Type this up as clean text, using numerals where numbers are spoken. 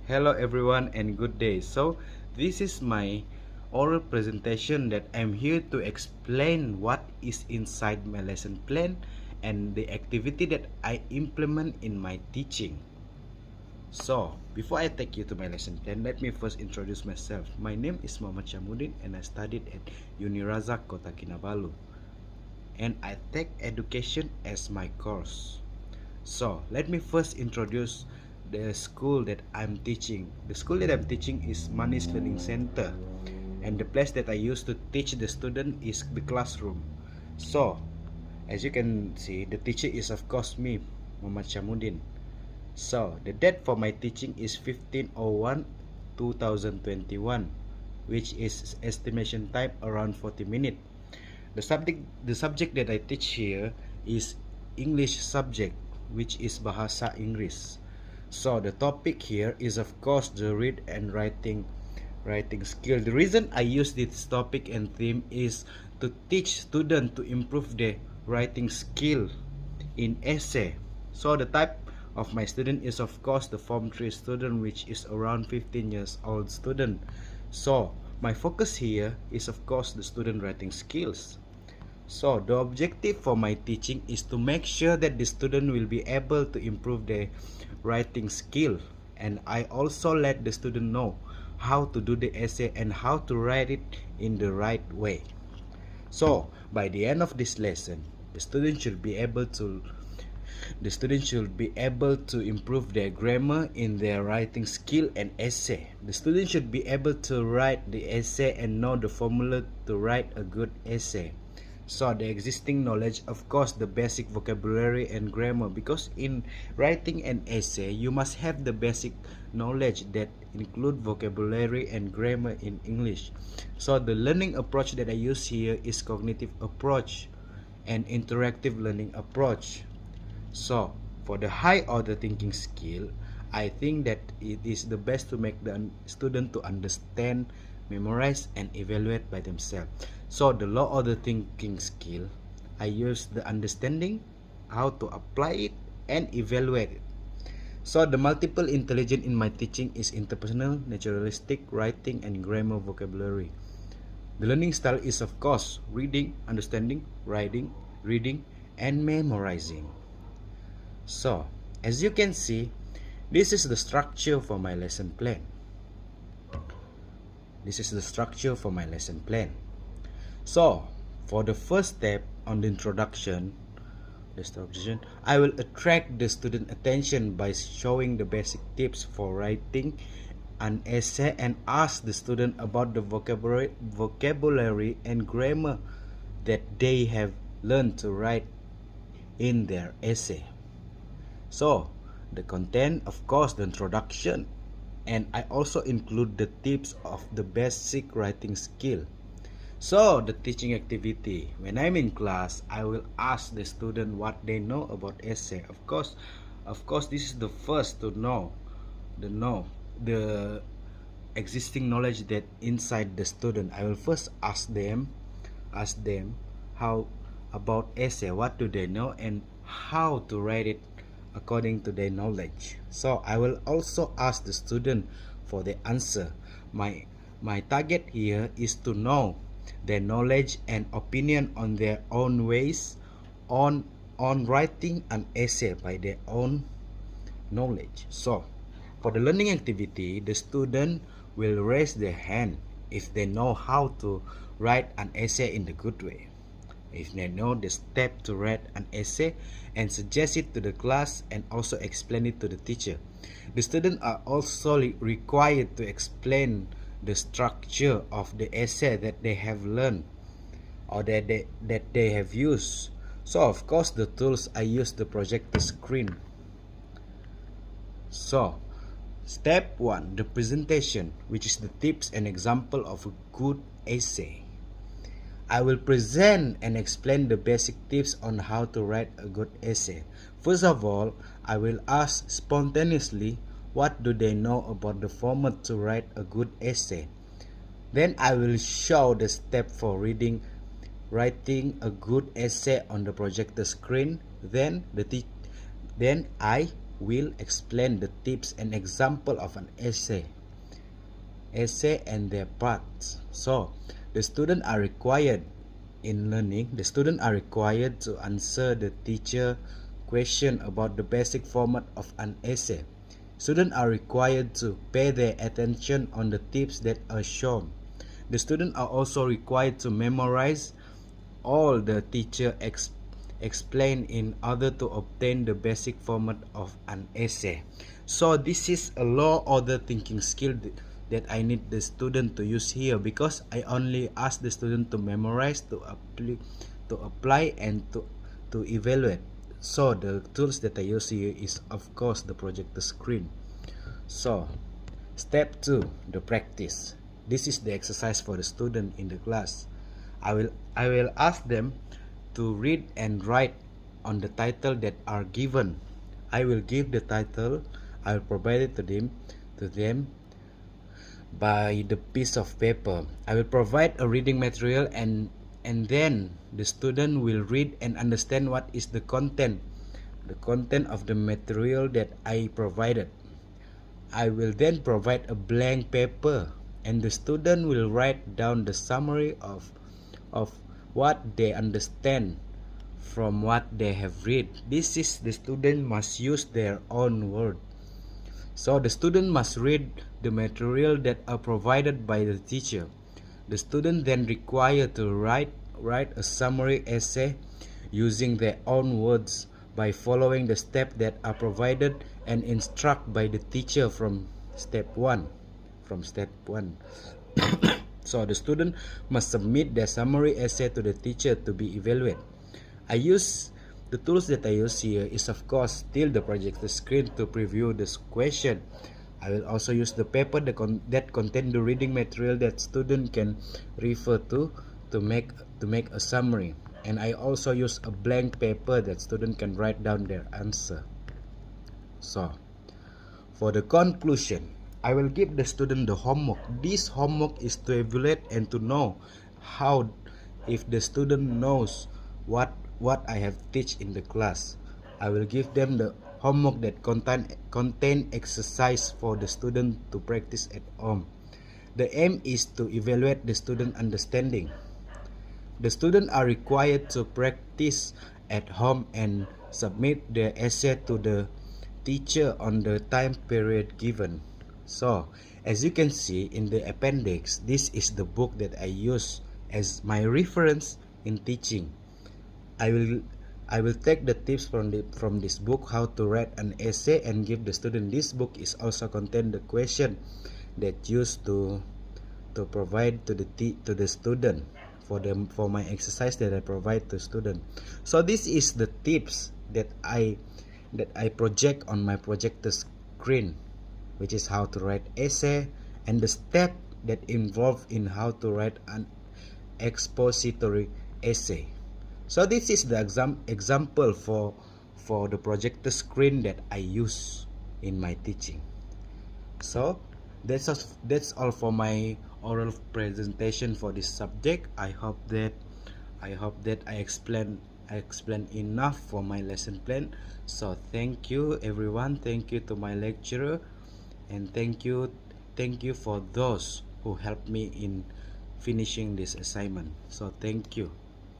Hello everyone and good day. So this is my oral presentation that I'm here to explain what is inside my lesson plan and the activity that I implement in my teaching. So before I take you to my lesson plan, let me first introduce myself. My name is Muhammad Syamuddin and I studied at Unirazak Kota Kinabalu, and I take education as my course. So let me first introduce the school that I'm teaching. The school that I'm teaching is Manis Learning Center, and the place that I used to teach the student is the classroom. So as you can see, the teacher is of course me, Muhammad Syamuddin. So the date for my teaching is 1501 2021, which is estimation time around 40 minutes. The subject that I teach here is English subject, which is Bahasa Inggris. So the topic here is of course the read and writing skill. The reason I use this topic and theme is to teach students to improve their writing skill in essay. So the type of my student is of course the Form 3 student, which is around 15 years old student. So my focus here is of course the student writing skills. So the objective for my teaching is to make sure that the student will be able to improve their writing skill, and I also let the student know how to do the essay and how to write it in the right way. So by the end of this lesson, the student should be able to improve their grammar in their writing skill and essay. The student should be able to write the essay and know the formula to write a good essay. So the existing knowledge, of course, the basic vocabulary and grammar, because in writing an essay you must have the basic knowledge that include vocabulary and grammar in English. So the learning approach that I use here is cognitive approach and interactive learning approach. So for the high order thinking skill, I think that it is the best to make the student to understand, memorize and evaluate by themselves. So the low order thinking skill, I use the understanding, how to apply it and evaluate it. So the multiple intelligence in my teaching is interpersonal, naturalistic, writing and grammar vocabulary. The learning style is of course reading, understanding, writing, reading and memorizing. So as you can see, this is the structure for my lesson plan. So for the first step on the introduction, I will attract the student attention by showing the basic tips for writing an essay and ask the student about the vocabulary and grammar that they have learned to write in their essay. So the content, of course, the introduction, and I also include the tips of the basic writing skill. So the teaching activity, when I'm in class, I will ask the student what they know about essay. Of course, this is the first to know the existing knowledge that inside the student. I will first ask them how about essay, what do they know and how to write it according to their knowledge. So I will also ask the student for the answer. My target here is to know their knowledge and opinion on their own ways on writing an essay by their own knowledge. So for the learning activity, the student will raise their hand if they know how to write an essay in the good way, if they know the step to write an essay, and suggest it to the class and also explain it to the teacher. The students are also required to explain the structure of the essay that they have learned or that they have used. So of course the tools I use to project the screen. So step 1, the presentation, which is the tips and example of a good essay. I will present and explain the basic tips on how to write a good essay. First of all, I will ask spontaneously what do they know about the format to write a good essay. Then I will show the step for writing a good essay on the projector screen. Then I will explain the tips and example of an essay and their parts. So the students are required to answer the teacher question about the basic format of an essay. Students are required to pay their attention on the tips that are shown. The students are also required to memorize all the teacher explain in order to obtain the basic format of an essay. So this is a low order thinking skill that I need the student to use here, because I only ask the student to memorize, to apply and to evaluate. So the tools that I use here is of course the projector screen. So step 2, the practice. This is the exercise for the student in the class. I will ask them to read and write on the title that are given. I will give the title. I will provide it to them by the piece of paper. I will provide a reading material, and then the student will read and understand what is the content of the material that I provided. I will then provide a blank paper, and the student will write down the summary of what they understand from what they have read. This is, the student must use their own word. So the student must read the material that are provided by the teacher. The student then required to write a summary essay using their own words by following the steps that are provided and instructed by the teacher from step 1. So the student must submit their summary essay to the teacher to be evaluated. The tools that I use here is of course still the projector screen to preview this question. I will also use the paper that contain the reading material that student can refer to make a summary. And I also use a blank paper that student can write down their answer. So for the conclusion, I will give the student the homework. This homework is to evaluate and to know how, if the student knows what I have teach in the class. I will give them the homework that contain exercise for the student to practice at home. The aim is to evaluate the student understanding. The students are required to practice at home and submit their essay to the teacher on the time period given. So, as you can see in the appendix, this is the book that I use as my reference in teaching. I will take the tips from this book, how to write an essay, and give the student. This book is also contain the question that used to provide to the student for my exercise that I provide to student. So this is the tips that I project on my projector screen, which is how to write essay and the step that involve in how to write an expository essay. So this is the example for the projector screen that I use in my teaching. So that's all for my oral presentation for this subject. I hope that I explain enough for my lesson plan. So thank you everyone, thank you to my lecturer, and thank you for those who helped me in finishing this assignment. So thank you.